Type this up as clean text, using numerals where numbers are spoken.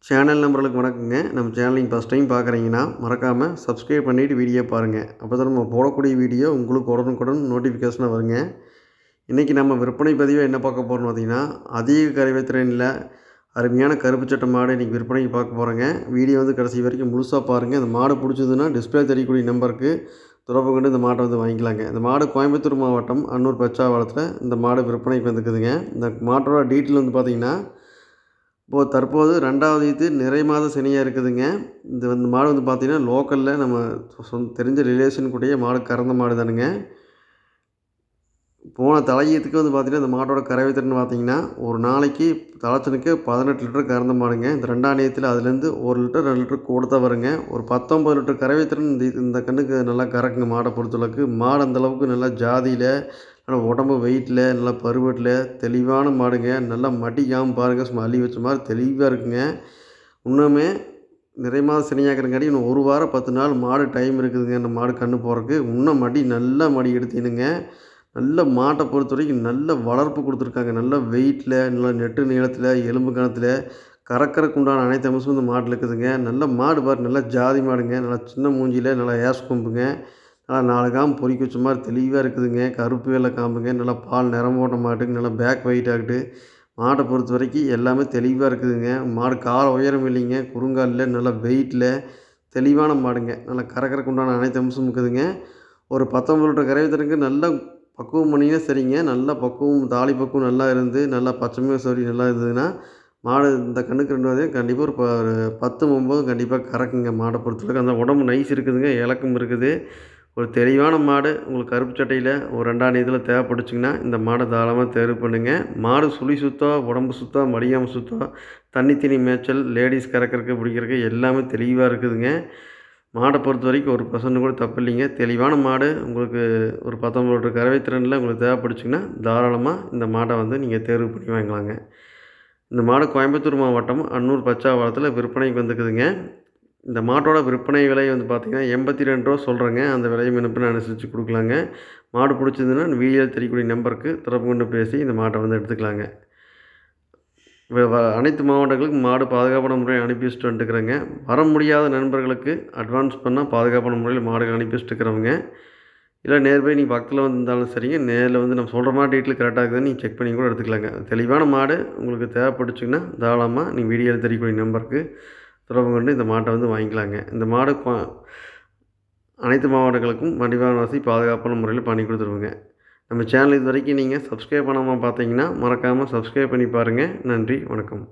Channel நம்பர்களுக்கு வணக்கங்க. நம்ம channel நீங்கள் ஃபஸ்ட் டைம் பார்க்குறீங்கன்னா மறக்காமல் சப்ஸ்கிரைப் பண்ணிவிட்டு வீடியோ பாருங்கள். அப்போ தான் நம்ம போடக்கூடிய வீடியோ உங்களுக்கு உடனுக்குடன் நோட்டிஃபிகேஷனாக வருங்க. இன்றைக்கி நம்ம விற்பனை பதிவை என்ன பார்க்க போகிறோம்னு பார்த்தீங்கன்னா, அதிக கறவைத்திறனில் அருமையான கருப்பு சட்டை மாடு இன்றைக்கி விற்பனைக்கு பார்க்க போகிறோங்க. வீடியோ கடைசி வரைக்கும் முழுசாக பாருங்கள். இந்த மாடு பிடிச்சதுன்னா டிஸ்பிளே தெரியக்கூடிய நம்பருக்கு தொடர்பு கொண்டு இந்த மாட்டை வாங்கிக்கலாங்க. இந்த மாடு கோயம்புத்தூர் மாவட்டம் அன்னூர் பச்சாவளத்தில் இந்த மாடு விற்பனைக்கு வந்துக்குதுங்க. இந்த மாட்டோட டீட்டெயில் பார்த்தீங்கன்னா, இப்போது தற்போது 2வது ஈத்து நிறை மாத சினையாக இருக்குதுங்க. இந்த மாடு பார்த்திங்கன்னா லோக்கலில் நம்ம தெரிஞ்ச ரிலேஷன் கூடயே மாடு கறந்த மாடு தானுங்க. போன தலையீத்துக்கு பார்த்திங்கன்னா இந்த மாட்டோட கறவைத்திறன் பார்த்திங்கன்னா ஒரு நாளைக்கு தலைச்சனுக்கு 18 லிட்டர் கறந்த மாடுங்க. இந்த 2ஆம் ஈத்தில் அதுலேருந்து 1 லிட்டர் 2 லிட்டர் கூட தான் வருங்க. ஒரு 19 லிட்டர் கறவைத்திறன் இந்த கண்ணுக்கு நல்லா கறக்குங்க. மாடை பொறுத்தளவுக்கு மாடு அந்தளவுக்கு நல்லா ஜாதியில் ஆனால் உடம்பு வெயிட்டில் நல்லா பருவத்தில் தெளிவான மாடுங்க. நல்லா மடிக்காமல் பாருங்கள், சும்மா அள்ளி வச்ச மாதிரி தெளிவாக இருக்குங்க. இன்னுமே நிறை மாத சினையாக்கிறங்காட்டி இன்னும் 1 வாரம் 10 நாள் மாடு டைம் இருக்குதுங்க. இந்த மாடு கன்று போகிறதுக்கு இன்னும் நல்லா மடி எடுத்தினுங்க. நல்ல மாட்டை பொறுத்த வரைக்கும் நல்ல வளர்ப்பு கொடுத்துருக்காங்க. நல்ல வெயிட்டில் நல்லா நெட்டு நீளத்தில் எலும்பு கணத்தில் கறக்கறக்கு உண்டான அனைத்து அம்சமும் இந்த மாட்டில் இருக்குதுங்க. நல்ல மாடு பாரு, நல்லா ஜாதி மாடுங்க. நல்லா சின்ன மூஞ்சியில் நல்லா ஏஸ் கொம்புங்க. நல்லா 4 காம்பு பொறிக்க வச்ச மாதிரி தெளிவாக இருக்குதுங்க. கருப்பு வெள்ளை காம்புங்க. நல்லா பால் நிறம் போட்ட மாட்டுக்கு நல்லா பேக் வெயிட் ஆகிட்டு மாட்டை பொறுத்த வரைக்கும் எல்லாமே தெளிவாக இருக்குதுங்க. மாடு கால உயரம் இல்லைங்க, குறுங்காலில் நல்லா வெயிட்டில் தெளிவான மாடுங்க. நல்லா கறக்கறக்கு உண்டான அனைத்து அம்சமும் இருக்குதுங்க. ஒரு 19 லிட்டர் கறவைத்திறனுக்கு நல்லா பக்குவம் பண்ணிங்கன்னா சரிங்க. நல்லா பக்குவம் தாலி பக்குவம் நல்லா இருந்து நல்லா பச்சைமை சோரி நல்லா இருந்ததுன்னா மாடு இந்த கண்ணுக்கு 2 கண்டிப்பாக ஒரு 10 9 கண்டிப்பாக கறக்குங்க. மாடை பொறுத்தளவுக்கு அந்த உடம்பு நைஸ் இருக்குதுங்க, இலக்கம் இருக்குது. ஒரு தெளிவான மாடு உங்களுக்கு கருப்பு சட்டையில் ஒரு 2ஆம் ஈத்தில் தேவைப்பட்டுச்சிங்கன்னா இந்த மாடை தாராளமாக தேர்வு பண்ணுங்கள். மாடு சுழி சுத்தம், உடம்பு சுத்தம், மடியாமல் சுத்தம், தண்ணி தண்ணி மேய்ச்சல், லேடிஸ் கறக்கிறதுக்கு பிடிக்கிறதுக்கு எல்லாமே தெளிவாக இருக்குதுங்க. மாடை பொறுத்த வரைக்கும் 1% கூட தப்பு இல்லைங்க. தெளிவான மாடு உங்களுக்கு ஒரு 19 லிட்டர் கறவைத்திறனில் உங்களுக்கு தேவைப்பட்டுச்சிங்கன்னா தாராளமாக இந்த மாடை நீங்கள் தேர்வு பண்ணி வாங்கலாங்க. இந்த மாடு கோயம்புத்தூர் மாவட்டம் அன்னூர் பச்சாவளத்தில் விற்பனைக்கு வந்துக்குதுங்க. இந்த மாட்டோட விற்பனை விலை பார்த்திங்கன்னா 82 ரூபா சொல்கிறேங்க. அந்த விலையை முன்னப்பின்ன அனுசரித்து கொடுக்கலாங்க. மாடு பிடிச்சதுன்னா வீடியோ தெரியக்கூடிய நம்பருக்கு தொடர்பு கொண்டு பேசி இந்த மாட்டை எடுத்துக்கலாங்க. அனைத்து மாவட்டங்களுக்கும் மாடு பாதுகாப்பான முறையில் அனுப்பி வச்சுட்டு வந்துட்டுருக்குறேங்க. வர முடியாத நண்பர்களுக்கு அட்வான்ஸ் பண்ணால் பாதுகாப்பான முறையில் மாடுகள் அனுப்பி வச்சுட்டுருக்குறவங்க. இல்லை நேர்போய் நீங்கள் பக்கத்தில் இருந்தாலும் சரிங்க, நேரில் நம்ம சொல்கிற மாதிரி டீட்டெயில் கரெக்டாக இருக்குதுன்னு நீங்கள் செக் பண்ணி கூட எடுத்துக்கலாங்க. தெளிவான மாடு உங்களுக்கு தேவைப்பட்டுச்சிங்கன்னா தாராளமாக நீங்கள் வீடியோவில் தெரியக்கூடிய நம்பருக்கு தொடர்பு கொண்டு இந்த மாட்டை வாங்கிக்கலாங்க. இந்த மாடு அனைத்து மாவட்டங்களுக்கும் வண்டிவாகன வசதி பாதுகாப்பான முறையில் பண்ணி கொடுத்துருவோங்க. நம்ம சேனல் இது வரைக்கும் நீங்கள் சப்ஸ்கிரைப் பண்ணாமல் பார்த்தீங்கன்னா மறக்காமல் சப்ஸ்கிரைப் பண்ணி பாருங்கள். நன்றி, வணக்கம்.